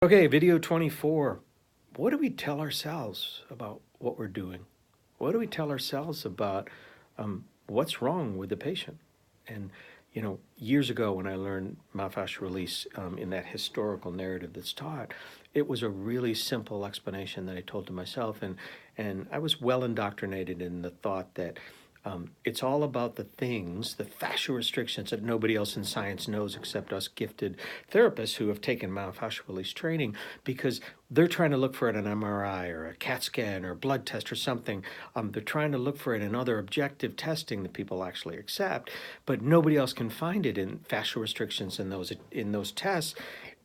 Okay, video 24. What do we tell ourselves about what we're doing? What do we tell ourselves about what's wrong with the patient? And, years ago when I learned myofascial release in that historical narrative that's taught, it was a really simple explanation that I told to myself. And I was well indoctrinated in the thought that it's all about the things, the fascial restrictions that nobody else in science knows except us gifted therapists who have taken myofascial release training, because they're trying to look for it in an MRI or a CAT scan or a blood test or something. They're trying to look for it in other objective testing that people actually accept, but nobody else can find it in fascial restrictions in those tests.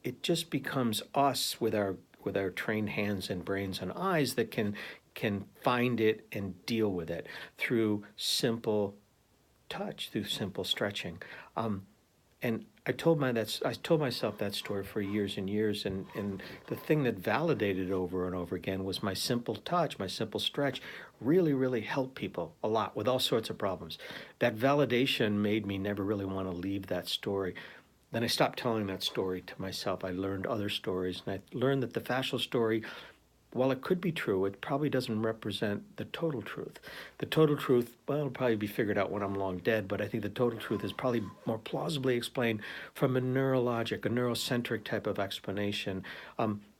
It just becomes us with our trained hands and brains and eyes that can find it and deal with it through simple touch, through simple stretching. And I told myself that story for years and years, and the thing that validated it over and over again was my simple touch, my simple stretch really, really helped people a lot with all sorts of problems. That validation made me never really want to leave that story. Then I stopped telling that story to myself. I learned other stories, and I learned that the fascial story, while it could be true, it probably doesn't represent the total truth. The total truth, well, it'll probably be figured out when I'm long dead, but I think the total truth is probably more plausibly explained from a neurologic, a neurocentric type of explanation.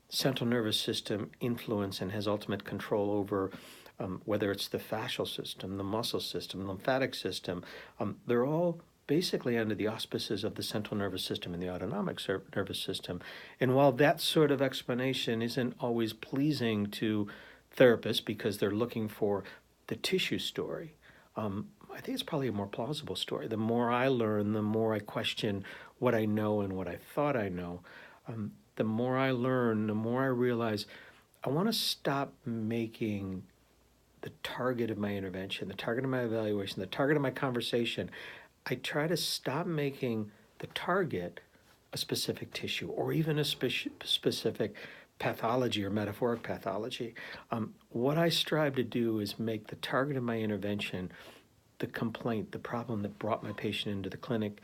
Central nervous system influence and has ultimate control over whether it's the fascial system, the muscle system, lymphatic system. They're all basically under the auspices of the central nervous system and the autonomic nervous system. And while that sort of explanation isn't always pleasing to therapists because they're looking for the tissue story, I think it's probably a more plausible story. The more I learn, the more I question what I know and what I thought I know. The more I learn, the more I realize I want to stop making the target of my intervention, the target of my evaluation, the target of my conversation. I try to stop making the target a specific tissue or even a specific pathology or metaphoric pathology. What I strive to do is make the target of my intervention the complaint, the problem that brought my patient into the clinic.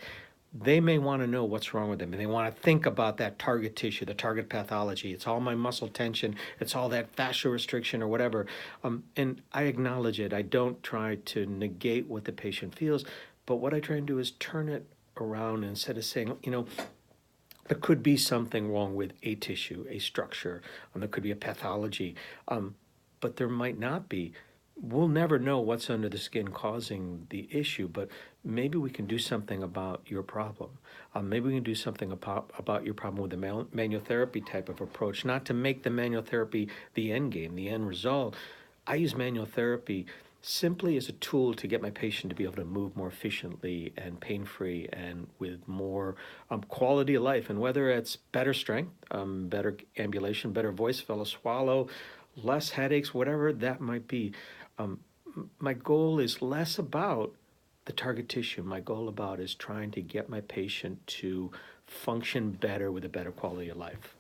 They may want to know what's wrong with them, and they want to think about that target tissue, the target pathology. It's all my muscle tension, it's all that fascial restriction or whatever. And I acknowledge it. I don't try to negate what the patient feels, but what I try and do is turn it around. Instead of saying, there could be something wrong with a tissue, a structure, there could be a pathology, but there might not be. We'll never know what's under the skin causing the issue, but maybe we can do something about your problem. Maybe we can do something about your problem with the manual therapy type of approach, not to make the manual therapy the end game, the end result. I use manual therapy simply as a tool to get my patient to be able to move more efficiently and pain-free and with more quality of life. And whether it's better strength, better ambulation, better voice, fellow swallow, less headaches, whatever that might be. My goal is less about the target tissue. My goal about is trying to get my patient to function better with a better quality of life.